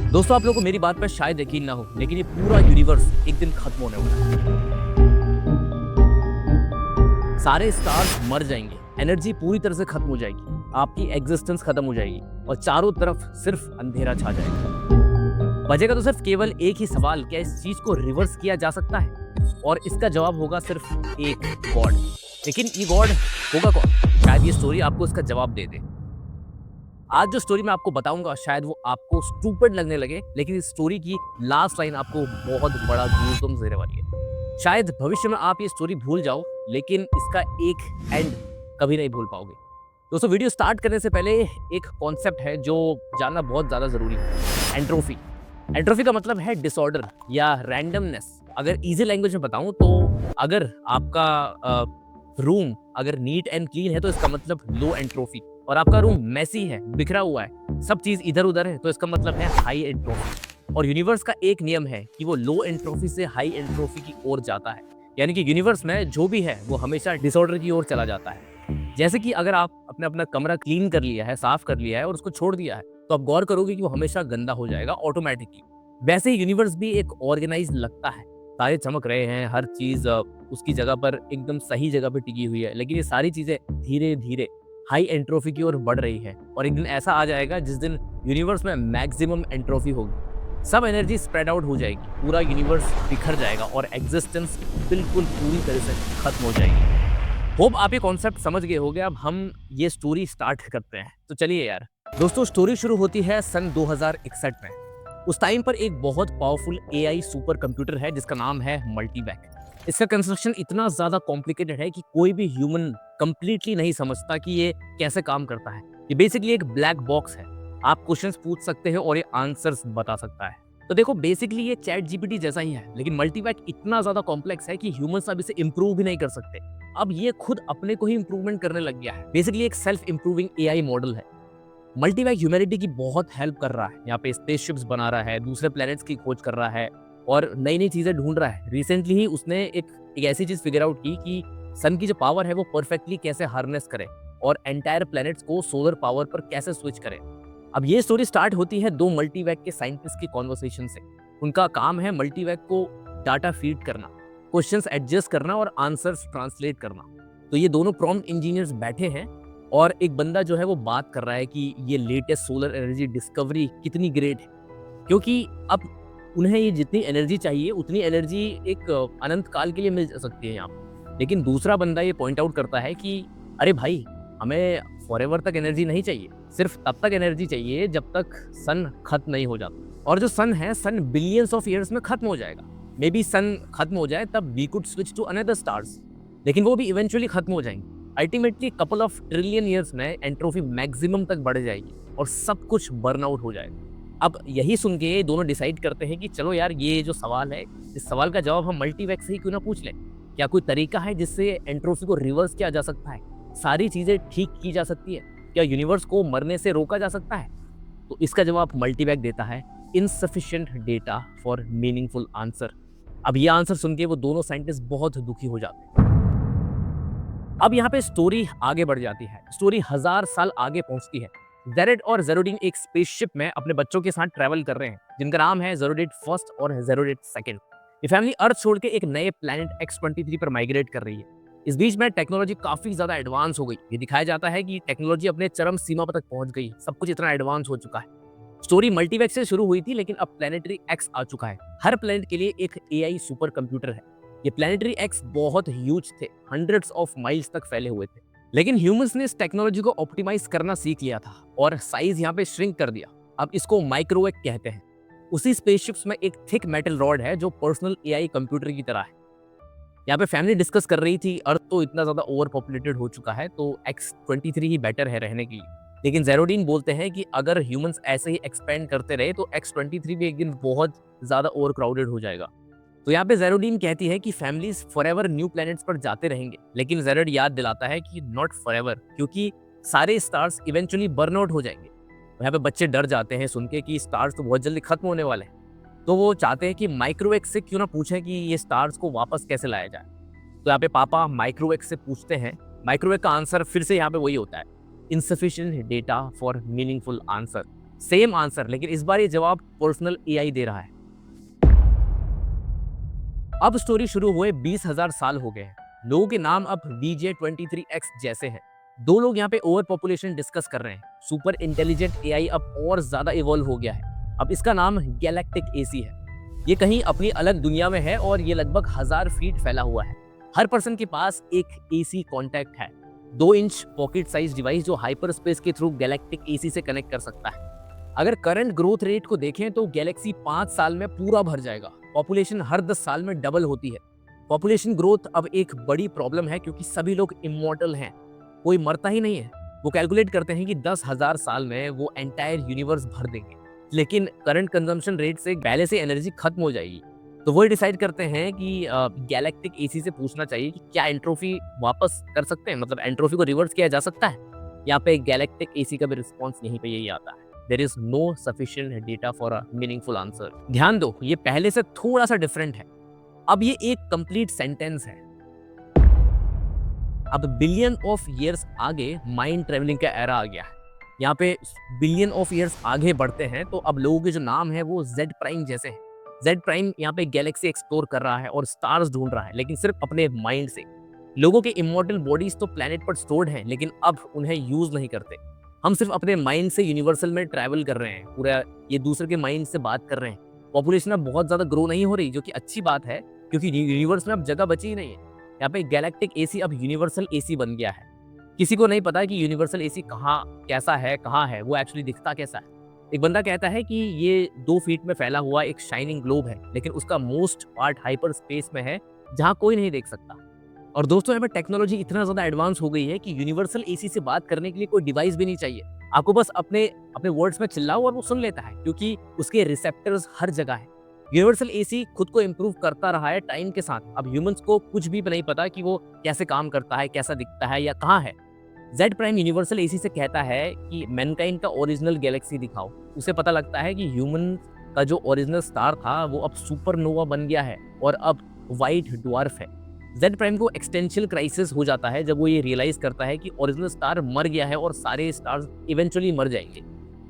दोस्तों, आप लोगों को मेरी बात पर शायद यकीन ना हो, लेकिन ये पूरा यूनिवर्स एक दिन खत्म होने वाला है। सारे स्टार्स मर जाएंगे, एनर्जी पूरी तरह से खत्म हो जाएगी, आपकी एग्जिस्टेंस खत्म हो जाएगी और चारों तरफ सिर्फ अंधेरा छा जाएगा। बचेगा तो सिर्फ केवल एक ही सवाल, क्या इस चीज को रिवर्स किया जा सकता है? और इसका जवाब होगा सिर्फ एक, गॉड। लेकिन ये गॉड होगा कौन? शायद ये स्टोरी आपको इसका जवाब दे दे। आज जो स्टोरी मैं आपको बताऊंगा शायद वो आपको स्टूपिड लगने लगे, लेकिन इस स्टोरी की लास्ट लाइन आपको बहुत बड़ा गूज़बम्प्स देने वाली है। शायद भविष्य में आप ये स्टोरी भूल जाओ, लेकिन इसका एक एंड कभी नहीं भूल पाओगे। दोस्तों, वीडियो स्टार्ट करने से पहले एक कॉन्सेप्ट है जो जानना बहुत ज़्यादा ज़रूरी है, एंट्रोफी। एंट्रोफी का मतलब है डिसऑर्डर या रैंडमनेस। अगर इजी लैंग्वेज में बताऊं तो अगर आपका रूम अगर नीट एंड क्लीन है तो इसका मतलब लो एंट्रोफी, और आपका रूम मेसी है, बिखरा हुआ है, सब चीज इधर उधर है, तो इसका मतलब है हाई एंट्रोफी। और यूनिवर्स का एक नियम है कि वो लो एंट्रोफी से हाई एंट्रोफी की ओर जाता है, यानी कि यूनिवर्स में जो भी है वो हमेशा डिसऑर्डर की ओर चला जाता है। जैसे कि अगर आप अपने अपना कमरा क्लीन कर लिया है, साफ कर लिया है और उसको छोड़ दिया है, तो आप गौर करोगे कि वो हमेशा गंदा हो जाएगा ऑटोमेटिकली। वैसे ही यूनिवर्स भी एक ऑर्गेनाइज लगता है, तारे चमक रहे हैं, हर चीज उसकी जगह पर एकदम सही जगह पर टिकी हुई है, लेकिन ये सारी चीजें धीरे धीरे हाई एंट्रोफी की ओर बढ़ रही है। और एक दिन ऐसा आ जाएगा जिस दिन यूनिवर्स में मैक्सिमम एंट्रोफी होगी, सब एनर्जी स्प्रेड आउट हो जाएगी, पूरा यूनिवर्स बिखर जाएगा और एग्जिस्टेंस बिल्कुल पूरी तरह से खत्म हो जाएगी। होप आप ये कॉन्सेप्ट समझ गए होंगे। अब हम ये स्टोरी स्टार्ट करते हैं, तो चलिए यार। दोस्तों, स्टोरी शुरू होती है सन 2061 में। उस टाइम पर एक बहुत पावरफुल एआई सुपर कंप्यूटर है जिसका नाम है मल्टीवैक। इसका कंस्ट्रक्शन इतना ज्यादा कॉम्प्लिकेटेड है कि कोई भी ह्यूमन कंप्लीटली नहीं समझता कि ये कैसे काम करता है। ये बेसिकली एक ब्लैक बॉक्स है, आप क्वेश्चंस पूछ सकते हैं और ये आंसर्स बता सकता है। तो देखो, बेसिकली ये चैट जीपीटी जैसा ही है, लेकिन मल्टीवैक इतना ज्यादा कॉम्प्लेक्स है कि ह्यूमंस अब इसे इंप्रूव भी नहीं कर सकते। अब ये खुद अपने को ही इंप्रूवमेंट करने लग गया है, बेसिकली एक सेल्फ इंप्रूविंग एआई मॉडल है। मल्टीवैक ह्यूमैनिटी की बहुत हेल्प कर रहा है, यहाँ पे स्पेसशिप्स बना रहा है, दूसरे प्लैनेट्स की खोज कर रहा है और नई नई चीजें ढूंढ रहा है। रिसेंटली ही उसने एक ऐसी चीज फिगर आउट की कि सन की जो पावर है वो परफेक्टली कैसे हार्नेस करे और एंटायर प्लैनेट्स को सोलर पावर पर कैसे स्विच करे। अब ये स्टोरी स्टार्ट होती है दो मल्टीवैक के साइंटिस्ट की कॉन्वर्सेशन से। उनका काम है मल्टीवैक को डाटा फीड करना, क्वेश्चंस एडजस्ट करना और आंसर्स ट्रांसलेट करना। तो ये दोनों प्रॉम्प्ट इंजीनियर्स बैठे हैं और एक बंदा जो है वो बात कर रहा है कि ये लेटेस्ट सोलर एनर्जी डिस्कवरी कितनी ग्रेट है, क्योंकि अब उन्हें ये जितनी एनर्जी चाहिए उतनी एनर्जी एक अनंत काल के लिए मिल सकती है यहाँ पे। लेकिन दूसरा बंदा ये पॉइंट आउट करता है कि अरे भाई, हमें फॉरएवर तक एनर्जी नहीं चाहिए, सिर्फ तब तक एनर्जी चाहिए जब तक सन खत्म नहीं हो जाता। और जो सन है, सन बिलियंस ऑफ ईयर्स में खत्म हो जाएगा। मे बी सन खत्म हो जाए तब we could switch to another stars, लेकिन वो भी इवेंचुअली खत्म हो जाएंगे। Ultimately couple of trillion years में एंट्रोफी मैक्सिमम तक बढ़ जाएगी और सब कुछ बर्न आउट हो जाएगा। अब यही सुन के दोनों डिसाइड करते हैं कि चलो यार, ये जो सवाल है, इस सवाल का जवाब हम मल्टीवैक से ही क्यों ना पूछ लें। क्या कोई तरीका है जिससे एंट्रोफी को रिवर्स किया जा सकता है, सारी चीजें ठीक की जा सकती है? क्या यूनिवर्स को मरने से रोका जा सकता है? तो इसका जवाब मल्टीवैक देता है, insufficient data for meaningful answer. अब ये आंसर सुन के वो दोनों साइंटिस्ट बहुत दुखी हो जाते हैं। अब यहाँ पे स्टोरी आगे बढ़ जाती है, स्टोरी 1000 साल आगे पहुंचती है। जेरेड और जेरोडिन एक स्पेसशिप में अपने बच्चों के साथ ट्रैवल कर रहे हैं, जिनका नाम है जेरोडेट फर्स्ट और जेरोडेट सेकंड। ये फैमिली अर्थ छोड़ के एक नए प्लैनेट X-23 पर माइग्रेट कर रही है। इस बीच में टेक्नोलॉजी काफी ज्यादा एडवांस हो गई। ये दिखाया जाता है कि टेक्नोलॉजी अपने चरम सीमा पर तक पहुंच गई, सब कुछ इतना एडवांस हो चुका है। स्टोरी मल्टीवैक से शुरू हुई थी, लेकिन अब प्लैनेटरी X आ चुका है। हर प्लैनेट के लिए एक एआई सुपर कंप्यूटर है। ये प्लैनेटरी X बहुत ह्यूज थे, हंड्रेड्स ऑफ माइल्स तक फैले हुए थे। लेकिन ह्यूमंस ने इस टेक्नोलॉजी को ऑप्टिमाइज करना सीख लिया था और साइज यहाँ पे श्रिंक कर दिया। अब इसको माइक्रोवेव कहते हैं। उसी स्पेसशिप्स में एक थिक मेटल रॉड है जो पर्सनल एआई कंप्यूटर की तरह है। यहाँ पे फैमिली डिस्कस कर रही थी, अर्थ तो इतना ज्यादा ओवर पॉपुलेटेड हो चुका है, तो X-23 ही बेटर है रहने के लिए। लेकिन जेरोडीन बोलते हैं कि अगर ह्यूमंस ऐसे ही एक्सपेंड करते रहे तो X-23 भी एक दिन बहुत ज्यादा ओवर क्राउडेड हो जाएगा। तो यहाँ पे जेरोडीन कहती है कि फैमिलीज फॉरएवर न्यू प्लैनेट्स पर जाते रहेंगे, लेकिन जेरोड याद दिलाता है कि नॉट फॉरएवर, क्योंकि सारे स्टार्स इवेंचुअली बर्न आउट हो जाएंगे। यहाँ पे बच्चे डर जाते हैं सुन के कि स्टार्स तो बहुत जल्दी खत्म होने वाले हैं, तो वो चाहते हैं कि माइक्रोवेव से क्यों ना पूछें कि ये स्टार्स को वापस कैसे लाया जाए। तो यहाँ पे पापा माइक्रोवेव से पूछते हैं। माइक्रोवेव का आंसर फिर से यहाँ पे वही होता है, insufficient data for meaningful answer. Same answer, लेकिन इस बार ये जवाब पर्सनल एआई दे रहा है। अब स्टोरी शुरू हुए 20,000 साल हो गए हैं। लोगों के नाम अब VJ23X जैसे हैं। दो लोग यहाँ पे ओवर पॉपुलेशन डिस्कस कर रहे हैं। सुपर इंटेलिजेंट एआई अब और ज्यादा इवॉल्व हो गया है। अब इसका नाम गैलेक्टिक एसी है। ये कहीं अपनी अलग दुनिया में है और ये लगभग 1000 फीट फैला हुआ है। हर पर्सन के पास एक एसी कॉन्टैक्ट है, 2 इंच पॉकेट साइज डिवाइस जो हाइपर स्पेस के थ्रू गैलेक्टिक एसी से कनेक्ट कर सकता है। अगर करंट ग्रोथ रेट को देखें तो गैलेक्सी 5 साल में पूरा भर जाएगा। पॉपुलेशन हर 10 साल में डबल होती है। पॉपुलेशन ग्रोथ अब एक बड़ी प्रॉब्लम है क्योंकि सभी लोग इमॉर्टल हैं, कोई मरता ही नहीं है। वो कैलकुलेट करते हैं कि 10,000 साल में वो एंटायर यूनिवर्स भर देंगे, लेकिन करंट कंजम्पशन रेट से पहले से एनर्जी खत्म हो जाएगी। तो वो डिसाइड करते हैं कि गैलेक्टिक एसी से पूछना चाहिए कि क्या एंट्रोफी वापस कर सकते हैं, मतलब एंट्रोफी को रिवर्स किया जा सकता है। यहाँ पे गैलेक्टिक एसी का भी रिस्पॉन्स यहीं पे यही आता है। There is no sufficient data for a meaningful answer. ध्यान दो, ये पहले से थोड़ा सा डिफरेंट है। अब ये एक कंप्लीट सेंटेंस है। अब बिलियन ऑफ ईयर्स आगे माइंड ट्रेवलिंग का एरा आ गया है। यहाँ पे बिलियन ऑफ ईयर्स आगे बढ़ते हैं तो अब लोगों के जो नाम है वो जेड प्राइम जैसे हैं। जेड प्राइम यहाँ पे गैलेक्सी एक्सप्लोर कर रहा है और स्टार्स ढूंढ रहा है, लेकिन सिर्फ अपने माइंड से। लोगों के इमॉर्टल बॉडीज तो प्लेनेट पर स्टोर्ड हैं, लेकिन अब उन्हें यूज नहीं करते। हम सिर्फ अपने माइंड से यूनिवर्सल में ट्रैवल कर रहे हैं, पूरा ये दूसरे के माइंड से बात कर रहे हैं। पॉपुलेशन अब बहुत ज्यादा ग्रो नहीं हो रही, जो कि अच्छी बात है क्योंकि यूनिवर्स में अब जगह बची ही नहीं है। यहाँ पे गैलेक्टिक एसी अब यूनिवर्सल एसी बन गया है। किसी को नहीं पता कि यूनिवर्सल एसी कैसा है, कहाँ है, वो एक्चुअली दिखता कैसा है। एक बंदा कहता है कि ये 2 फीट में फैला हुआ एक शाइनिंग ग्लोब है, लेकिन उसका मोस्ट पार्ट हाइपर स्पेस में है जहाँ कोई नहीं देख सकता। और दोस्तों, यहाँ पे टेक्नोलॉजी इतना ज्यादा एडवांस हो गई है कि यूनिवर्सल एसी से बात करने के लिए कोई डिवाइस भी नहीं चाहिए। आपको बस अपने वर्ड्स में चिल्लाओ और वो सुन लेता है, क्योंकि उसके रिसेप्टर्स हर जगह है। यूनिवर्सल एसी खुद को इम्प्रूव करता रहा है टाइम के साथ। अब ह्यूमंस को कुछ भी नहीं पता कि वो कैसे काम करता है, कैसा दिखता है या कहाँ है। जेड प्राइम यूनिवर्सल एसी से कहता है कि मैनकाइंड का ओरिजिनल गैलेक्सी दिखाओ। उसे पता लगता है कि ह्यूमन का जो ओरिजिनल स्टार था वो अब सुपरनोवा बन गया है और अब व्हाइट ड्वार्फ है। जेड प्राइम को एक्सटेंशियल क्राइसिस हो जाता है जब वो ये रियलाइज करता है कि ओरिजिनल स्टार मर गया है और सारे स्टार्स इवेंचुअली मर जाएंगे।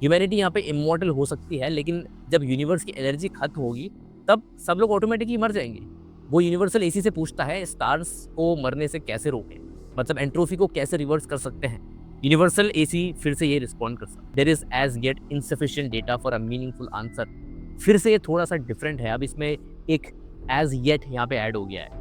ह्यूमैनिटी यहाँ पे इमॉर्टल हो सकती है, लेकिन जब यूनिवर्स की एनर्जी खत्म होगी तब सब लोग ऑटोमेटिकली मर जाएंगे। वो यूनिवर्सल एसी से पूछता है स्टार्स को मरने से कैसे रोकें, मतलब एंट्रोफी को कैसे रिवर्स कर सकते हैं। यूनिवर्सल एसी फिर से ये रिस्पॉन्ड कर सकता है, there is as yet insufficient data for a meaningful answer. फिर से ये थोड़ा सा डिफरेंट है, अब इसमें एक एज येट यहाँ पे ऐड हो गया है।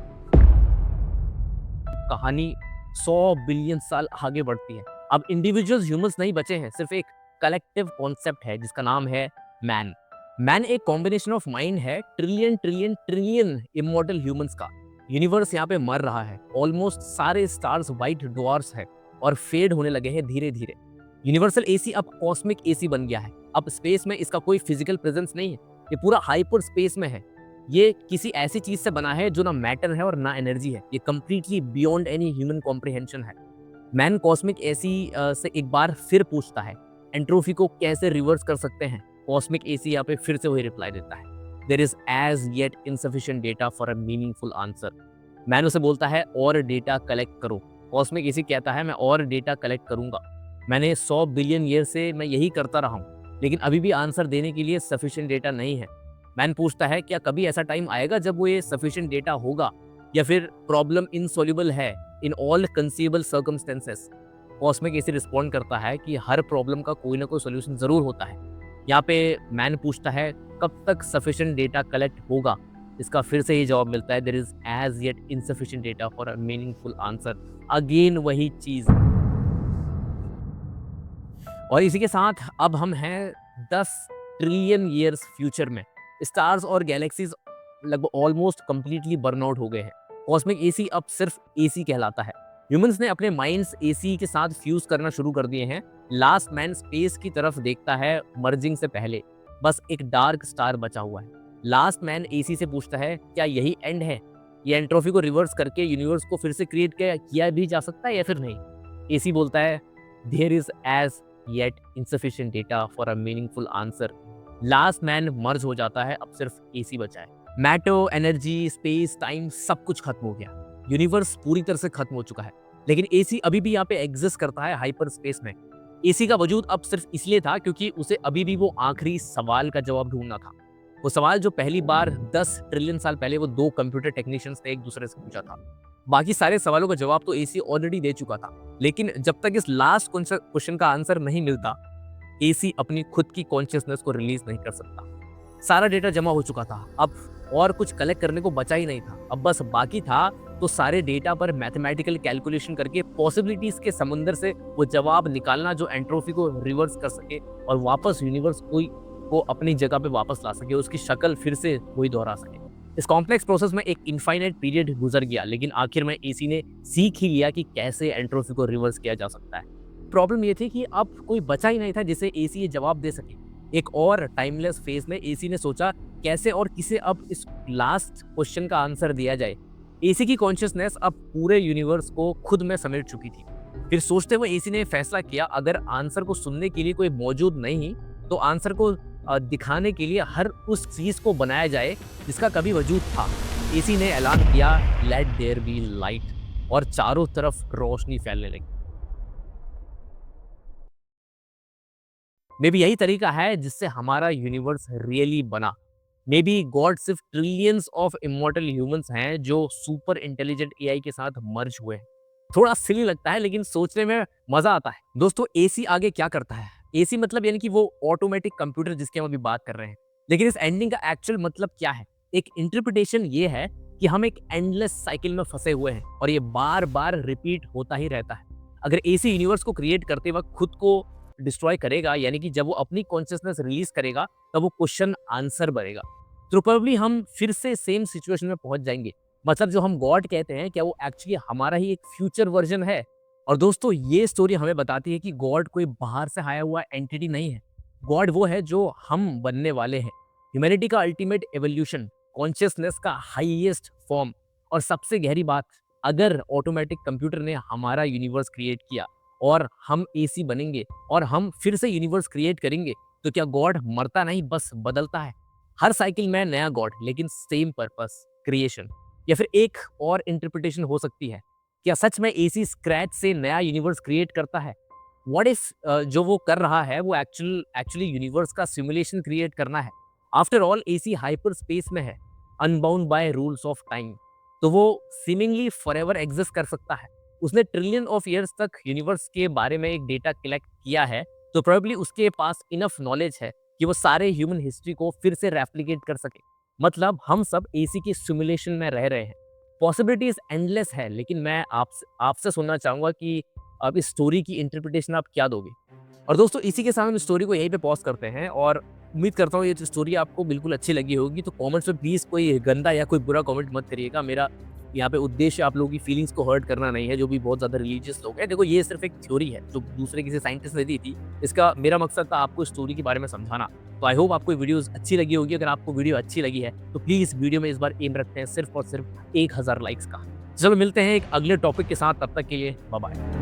कहानी 100 बिलियन साल आगे बढ़ती है। अब इंडिविजुअल्स ह्यूमंस नहीं बचे हैं, सिर्फ एक कलेक्टिव कॉन्सेप्ट है जिसका नाम है मैन। मैन एक कॉम्बिनेशन ऑफ माइंड है trillion trillion trillion immortal humans का। यूनिवर्स यहाँ पे मर रहा है, ऑलमोस्ट सारे स्टार्स व्हाइट ड्वार्फ्स है और फेड होने लगे हैं धीरे धीरे। यूनिवर्सल एसी अब कॉस्मिक एसी बन गया है। अब स्पेस में इसका कोई फिजिकल प्रेजेंस नहीं है, ये पूरा हाइपर स्पेस में है। ये किसी ऐसी चीज से बना है जो ना मैटर है और ना एनर्जी है। ये completely beyond any human comprehension है। मैन कॉस्मिक एसी से एक बार फिर पूछता है एंट्रोफी को कैसे रिवर्स कर सकते हैं। कॉस्मिक एसी यहाँ पे फिर से वही रिप्लाई देता है, there is as yet insufficient data for a meaningful answer. Man उसे बोलता है और डेटा कलेक्ट करो। कॉस्मिक एसी कहता है मैं और डेटा कलेक्ट करूंगा, मैंने 100 बिलियन ईयर से मैं यही करता रहा हूँ, लेकिन अभी भी आंसर देने के लिए सफिशिएंट डेटा नहीं है। मैन पूछता है क्या कभी ऐसा टाइम आएगा जब वो ये सफिशिएंट डेटा होगा, या फिर प्रॉब्लम इनसॉल्युबल है in all conceivable circumstances. Cosmic AC respond करता है कि हर प्रॉब्लम का कोई ना कोई सोल्यूशन जरूर होता है। यहाँ पे मैन पूछता है कब तक सफिशिएंट डेटा कलेक्ट होगा। इसका फिर से ये जवाब मिलता है, there is as yet insufficient data for a meaningful answer. Again वही चीज। और इसी के साथ अब हम हैं 10 ट्रिलियन ईयर्स फ्यूचर में। स्टार्स और गैलेक्सीज लगभग ऑलमोस्ट कंप्लीटली बर्नआउट हो गए हैं। कॉस्मिक एसी अब सिर्फ एसी कहलाता है। ह्यूमंस ने अपने माइंड्स एसी के साथ फ्यूज करना शुरू कर दिए हैं। लास्ट मैन स्पेस की तरफ देखता है मर्जिंग से पहले, बस एक डार्क स्टार बचा हुआ है। लास्ट मैन एसी से पूछता है क्या यही एंड है, ये एंट्रोफी को रिवर्स करके यूनिवर्स को फिर से क्रिएट किया भी जा सकता है या फिर नहीं। एसी बोलता है there is as yet insufficient data for a meaningful answer. Last man merge हो जाता है, अब सिर्फ एसी बचा है। मैटर, एनर्जी, स्पेस, टाइम सब कुछ खत्म हो गया। यूनिवर्स पूरी तरह से खत्म हो चुका है, लेकिन एसी अभी भी यहाँ पे एग्जिस्ट करता है हाइपर स्पेस में। एसी का वजूद अब सिर्फ इसलिए था क्योंकि उसे अभी भी वो आखिरी सवाल का जवाब ढूंढना था। वो सवाल जो पहली बार 10 ट्रिलियन साल पहले वो दो कंप्यूटर टेक्नीशियंस ने एक दूसरे से पूछा था। बाकी सारे सवालों का जवाब तो एसी ऑलरेडी दे चुका था, लेकिन जब तक इस लास्ट क्वेश्चन का आंसर नहीं मिलता, एसी अपनी खुद की कॉन्शियसनेस को रिलीज नहीं कर सकता। सारा डेटा जमा हो चुका था, अब और कुछ कलेक्ट करने को बचा ही नहीं था। अब बस बाकी था तो सारे डेटा पर मैथमेटिकल कैलकुलेशन करके पॉसिबिलिटीज के समुंदर से वो जवाब निकालना जो एंट्रोपी को रिवर्स कर सके और वापस यूनिवर्स को अपनी जगह पे वापस ला सके, उसकी शक्ल फिर से वही दोहरा सके। इस कॉम्प्लेक्स प्रोसेस में एक इनफाइनाइट पीरियड गुजर गया, लेकिन आखिर में एसी ने सीख ही लिया कि कैसे एंट्रोपी को रिवर्स किया जा सकता है। प्रॉब्लम ये थी कि अब कोई बचा ही नहीं था जिसे एसी ये जवाब दे सके। एक और टाइमलेस फेज में एसी ने सोचा कैसे और किसे अब इस लास्ट क्वेश्चन का आंसर दिया जाए। एसी की कॉन्शियसनेस अब पूरे यूनिवर्स को खुद में समेट चुकी थी। फिर सोचते हुए एसी ने फैसला किया, अगर आंसर को सुनने के लिए कोई मौजूद नहीं तो आंसर को दिखाने के लिए हर उस चीज को बनाया जाए जिसका कभी वजूद था। एसी ने ऐलान किया, लेट देयर बी लाइट, और चारों तरफ रोशनी फैलने लगी। मे बी यही तरीका है जिससे हमारा यूनिवर्स रियली बना। मे बी गॉड सिर्फ ट्रिलियंस ऑफ इमॉर्टल ह्यूमंस हैं जो सुपर इंटेलिजेंट एआई के साथ मर्ज हुए हैं। थोड़ा सिली लगता है लेकिन सोचने में मजा आता है। दोस्तों, एसी आगे क्या करता है? एसी मतलब यानी कि वो ऑटोमेटिक कंप्यूटर जिसकी हम अभी बात कर रहे हैं। लेकिन इस एंडिंग का एक्चुअल मतलब क्या है? एक इंटरप्रिटेशन ये है कि हम एक एंडलेस साइकिल में फंसे हुए हैं और ये बार बार रिपीट होता ही रहता है। अगर एसी यूनिवर्स को क्रिएट करते वक्त खुद को डिस्ट्रॉय करेगा, यानी कि जब वो अपनी कॉन्शियसनेस रिलीज करेगा तब वो क्वेश्चन आंसर बनेगा, तो प्रोबेबली हम फिर से सेम सिचुएशन में पहुंच जाएंगे। मतलब जो हम गॉड कहते हैं, क्या वो एक्चुअली हमारा ही एक फ्यूचर वर्जन है? और दोस्तों, ये स्टोरी हमें बताती है कि गॉड कोई बाहर से आया हुआ एंटिटी नहीं है। गॉड वो है जो हम बनने वाले हैं। ह्यूमैनिटी का अल्टीमेट एवोल्यूशन, कॉन्शियसनेस का हाईएस्ट फॉर्म। और सबसे गहरी बात, अगर ऑटोमेटिक कंप्यूटर ने हमारा यूनिवर्स क्रिएट किया और हम एसी बनेंगे और हम फिर से यूनिवर्स क्रिएट करेंगे, तो क्या गॉड मरता नहीं, बस बदलता है? हर साइकिल में नया गॉड, लेकिन सेम पर्पस, क्रिएशन। या फिर एक और इंटरप्रिटेशन हो सकती है, क्या सच में एसी स्क्रैच से नया यूनिवर्स क्रिएट करता है? व्हाट इफ जो वो कर रहा है वो एक्चुअली यूनिवर्स का सिमुलेशन क्रिएट करना है? After all, AC hyper space में है, unbound by rules of time, तो वो सीमिंगली फॉरएवर एग्जिस्ट कर सकता है। उसने ट्रिलियन ऑफ ईयर्स तक यूनिवर्स के बारे में एक डेटा कलेक्ट किया है, तो प्रोबेबली उसके पास इनफ नॉलेज है कि वो सारे ह्यूमन हिस्ट्री को फिर से रेप्लिकेट कर सके। मतलब हम सब एसी की सिमुलेशन में रह रहे हैं। पॉसिबिलिटीज एंडलेस है, लेकिन मैं आपसे सुनना चाहूंगा कि अब इस स्टोरी की इंटरप्रिटेशन आप क्या दोगे? और दोस्तों, इसी के साथ हम स्टोरी को यहीं पे पॉज करते हैं और उम्मीद करता हूँ ये स्टोरी आपको बिल्कुल अच्छी लगी होगी। तो कमेंट्स में प्लीज़ कोई गंदा या कोई बुरा कमेंट मत करिएगा। मेरा यहाँ पे उद्देश्य आप लोगों की फीलिंग्स को हर्ट करना नहीं है, जो भी बहुत ज़्यादा रिलीजियस लोग हैं। देखो, ये सिर्फ एक थ्योरी है जो दूसरे किसी साइंटिस्ट ने दी थी। इसका मेरा मकसद था आपको स्टोरी के बारे में समझाना। तो आई होप आपको वीडियोस अच्छी लगी होगी। अगर आपको वीडियो अच्छी लगी है तो प्लीज़ वीडियो में इस बार एम रखते हैं सिर्फ और सिर्फ 1000 लाइक्स का। चलो मिलते हैं एक अगले टॉपिक के साथ, तब तक के लिए बाय बाय।